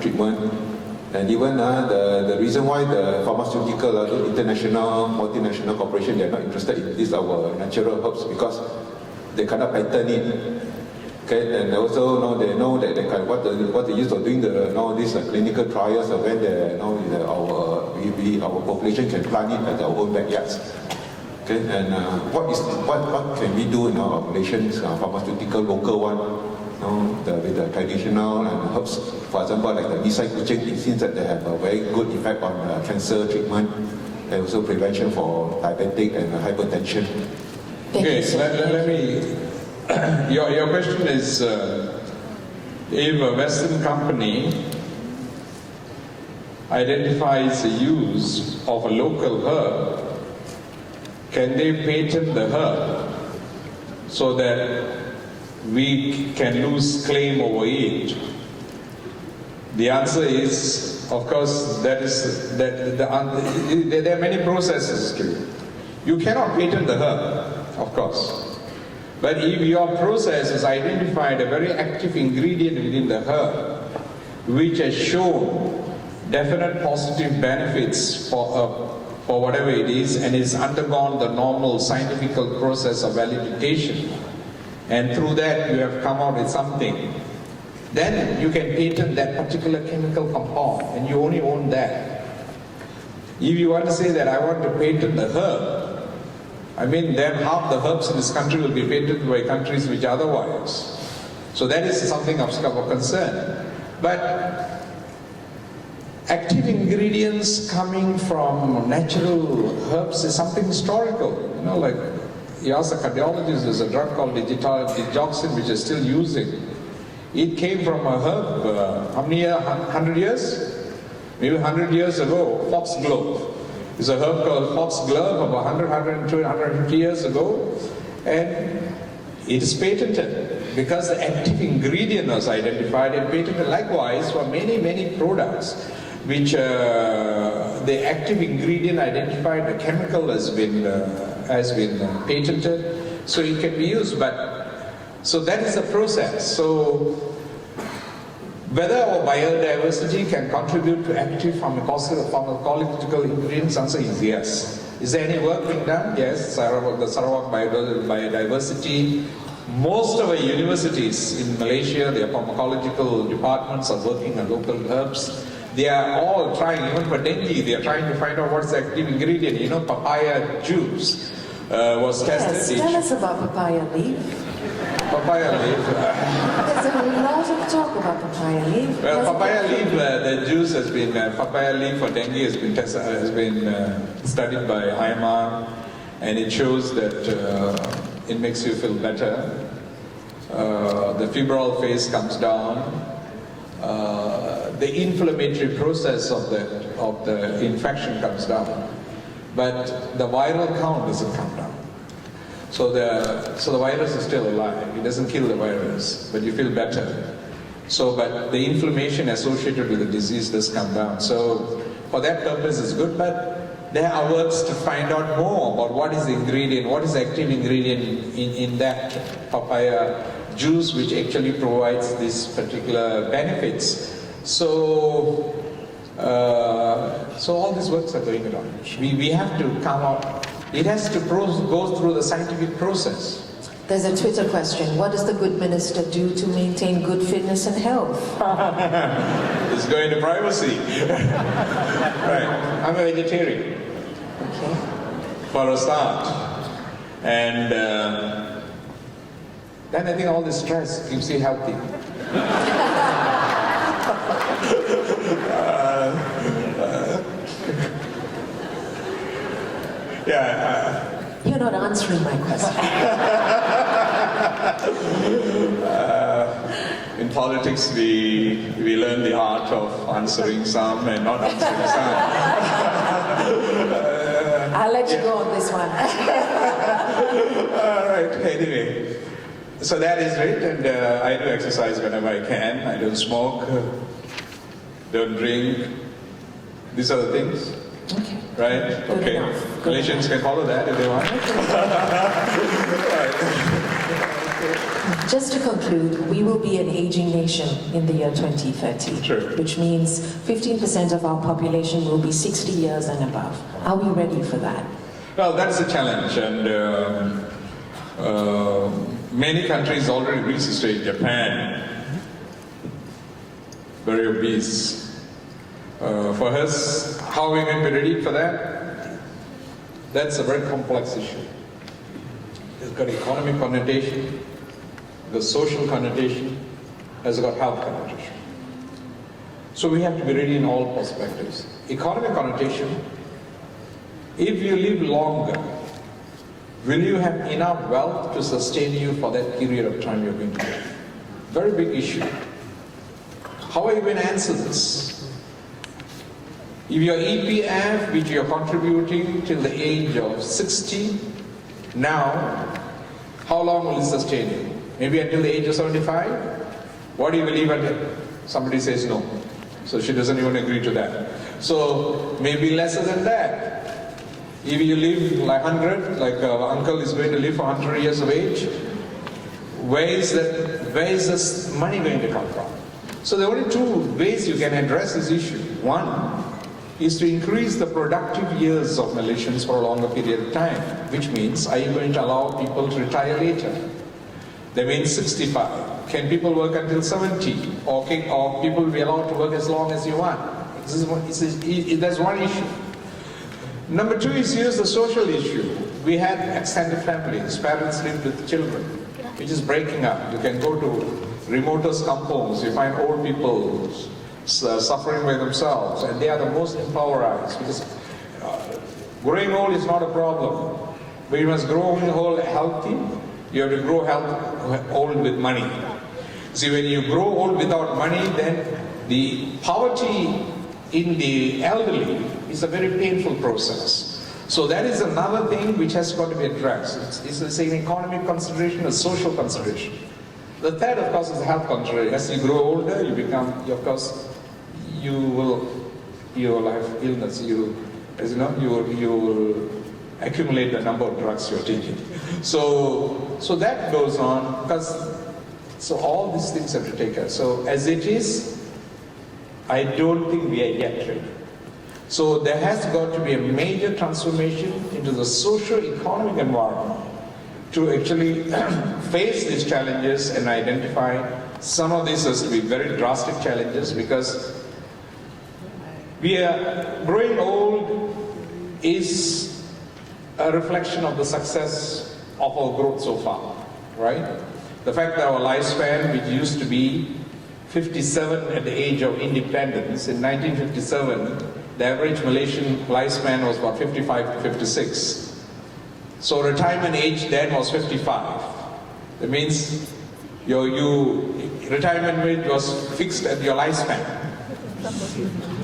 treatment. And even the reason why the pharmaceutical, international, multinational corporation, they are not interested in this our natural herbs because they cannot patent it. Okay, and also they know that they can, what the use of doing these clinical trials when our population can plant it at their own backyards. Okay, and what can we do in our Malaysian pharmaceutical local one? With the traditional and herbs, for example, like the misai kucing, it seems that they have a very good effect on cancer treatment and also prevention for diabetic and hypertension. Okay, let me. Your question is, if a Western company identifies the use of a local herb, can they patent the herb so that we can lose claim over it? The answer is, of course, there are many processes to it. You cannot patent the herb, of course. But if your process has identified a very active ingredient within the herb, which has shown definite positive benefits for whatever it is, and is undergone the normal scientific process of validation, and through that you have come out with something, then you can patent that particular chemical compound, and you only own that. If you want to say that I want to patent the herb, I mean then half the herbs in this country will be patented by countries which otherwise. So that is something of concern. But active ingredients coming from natural herbs is something historical. Like you ask a cardiologist, there's a drug called digoxin which is still using. It came from a herb, how many years? 100 years? Maybe 100 years ago, foxglove. It's a herb called foxglove about 100, 120, 150 years ago, and it is patented because the active ingredient was identified and patented. Likewise, for many products, which the active ingredient identified, the chemical has been patented, so it can be used. So that is the process. So whether our biodiversity can contribute to active pharmacological ingredients, answer is yes. Is there any work being done? Yes, the Sarawak biodiversity. Most of our universities in Malaysia, their pharmacological departments are working on local herbs. They are all trying, even for dengue, they are trying to find out what's the active ingredient. Papaya juice was tested. Yes, tell us about papaya leaf. Papaya leaf. There's a lot of talk about papaya leaf. Well, papaya leaf, the juice has been, papaya leaf for dengue has been studied by IMR, and it shows that it makes you feel better. The febrile phase comes down. The inflammatory process of the infection comes down, but the viral count doesn't come down. So the virus is still alive. It doesn't kill the virus, but you feel better. But the inflammation associated with the disease does come down. So for that purpose it's good, but there are works to find out more about what is the ingredient, what is the active ingredient in that papaya juice which actually provides these particular benefits. So all these works are going on. We have to come out. It has to go through the scientific process. There's a Twitter question. What does the good minister do to maintain good fitness and health? It's going to privacy. Right. I'm a vegetarian. Okay. For a start. And then I think all this stress keeps you healthy. You're not answering my question. In politics, we learn the art of answering some and not answering some. I'll let you go on this one. All right, anyway. So that is it, and I do exercise whenever I can. I don't smoke, don't drink. These are the things. Okay. Right? Good Okay. enough. Malaysians can follow that if they want. Okay. Right. Just to conclude, we will be an aging nation in the year 2030, True. which means 15% of our population will be 60 years and above. Are we ready for that? Well, that's a challenge, and many countries already reached this stage. Japan, very obese. For us, how are we going to be ready for that? That's a very complex issue. It's got economic connotation, the social connotation, has got health connotation. So we have to be ready in all perspectives. Economic connotation, if you live longer, will you have enough wealth to sustain you for that period of time you're going to live? Very big issue. How are you going to answer this? If your EPF, which you're contributing till the age of 60, now, how long will it sustain you? Maybe until the age of 75? What do you believe until? Somebody says no. So she doesn't even agree to that. So maybe lesser than that. If you live like 100, like uncle is going to live for 100 years of age, where is this money going to come from? So there are only two ways you can address this issue. One is to increase the productive years of Malaysians for a longer period of time, which means, are you going to allow people to retire later? That means 65. Can people work until 70? Or people will be allowed to work as long as you want? That's one issue. Number two is here's the social issue. We had extended families, parents lived with children, which is breaking up. You can go to remotest kampongs, you find old people suffering by themselves, and they are the most impoverished, because growing old is not a problem, but you must grow old healthy. You have to grow old with money. See, when you grow old without money, then the poverty in the elderly is a very painful process. So that is another thing which has got to be addressed. It's an economic consideration, a social consideration. The third, of course, is a health consideration. As you grow older, you become, of course, you will have illness. You will accumulate the number of drugs you're taking. So that goes on, so all these things have to take care. So as it is, I don't think we are yet ready. So there has got to be a major transformation into the socio-economic environment to actually face these challenges and identify some of these as to be very drastic challenges, because we are growing old is a reflection of the success of our growth so far, right? The fact that our lifespan, which used to be 57 at the age of independence, in 1957, the average Malaysian lifespan was about 55 to 56. So retirement age then was 55. That means retirement age was fixed at your lifespan.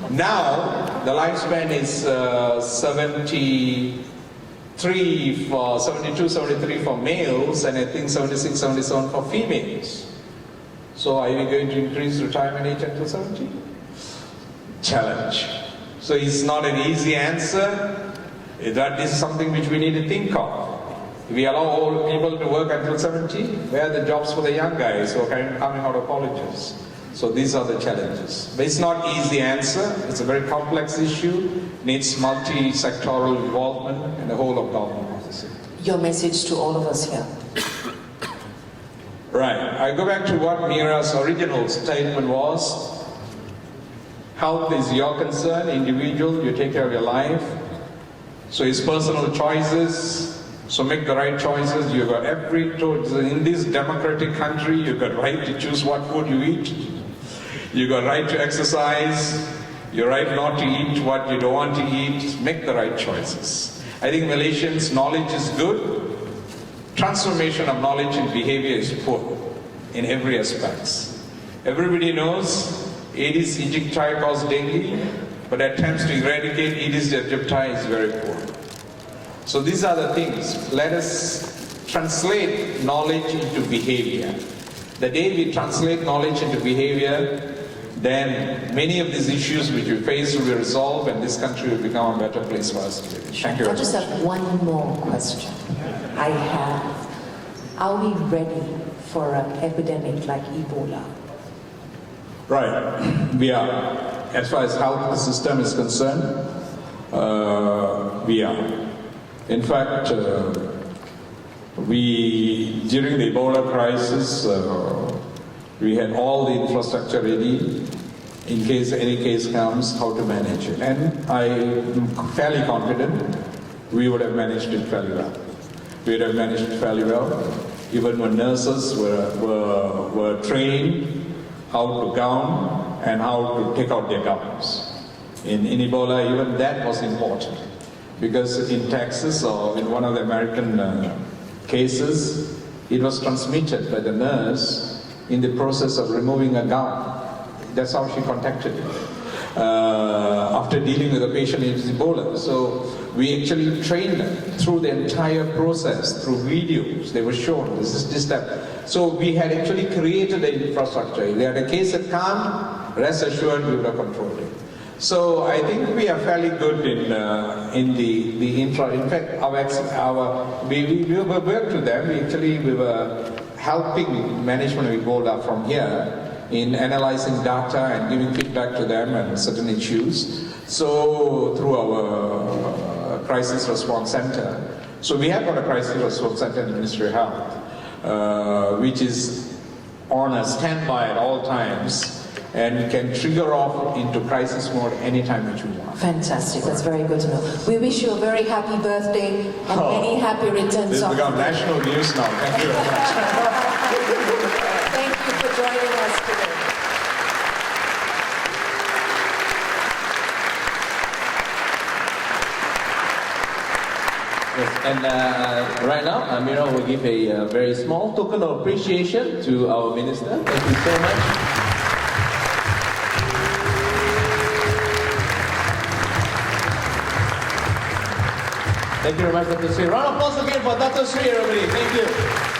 Now, the lifespan is 72, 73 for males, and I think 76, 77 for females. So are we going to increase retirement age until 70? Challenge. So it's not an easy answer. That is something which we need to think of. If we allow old people to work until 70, where are the jobs for the young guys who are coming out of colleges? So these are the challenges. But it's not an easy answer. It's a very complex issue. Needs multi-sectoral involvement and the whole of government policy. Your message to all of us here. Right. I go back to what Mira's original statement was. Health is your concern, individual, you take care of your life. So it's personal choices. So make the right choices. You've got in this democratic country, you've got right to choose what food you eat. You've got right to exercise. You're right not to eat what you don't want to eat. Make the right choices. I think Malaysians' knowledge is good. Transformation of knowledge and behavior is poor in every aspect. Everybody knows Aedes aegypti causes dengue, but attempts to eradicate Aedes aegypti is very poor. So these are the things. Let us translate knowledge into behavior. The day we translate knowledge into behavior, then many of these issues which we face will be resolved, and this country will become a better place for us to live. Thank you. I just have one more question. Are we ready for an epidemic like Ebola? Right, we are. As far as health system is concerned, we are. In fact, during the Ebola crisis, we had all the infrastructure ready in case any case comes, how to manage it. And I'm fairly confident we would have managed it fairly well. We would have managed it fairly well. Even when nurses were trained how to gown and how to take out their gowns. In Ebola, even that was important. Because in Texas or in one of the American cases, it was transmitted by the nurse in the process of removing a gown. That's how she contacted it. After dealing with the patient with Ebola. So we actually trained them through the entire process, through videos. They were shown, this step. So we had actually created the infrastructure. If they had a case had come, rest assured we would have controlled it. So I think we are fairly good in the infra. In fact, we worked with them. We were helping management of Ebola from here in analyzing data and giving feedback to them and certain issues. So through our crisis response center. So we have got a crisis response center in the Ministry of Health, which is on a standby at all times and can trigger off into crisis mode anytime that you want. Fantastic, that's very good to know. We wish you a very happy birthday and many happy returns. This has become national news now. Thank you very much. Thank you for joining us today. Yes, and right now, Amira will give a very small token of appreciation to our minister. Thank you so much. Thank you very much, Dr. Seri. Round of applause again for Dr. Seri, everybody. Thank you.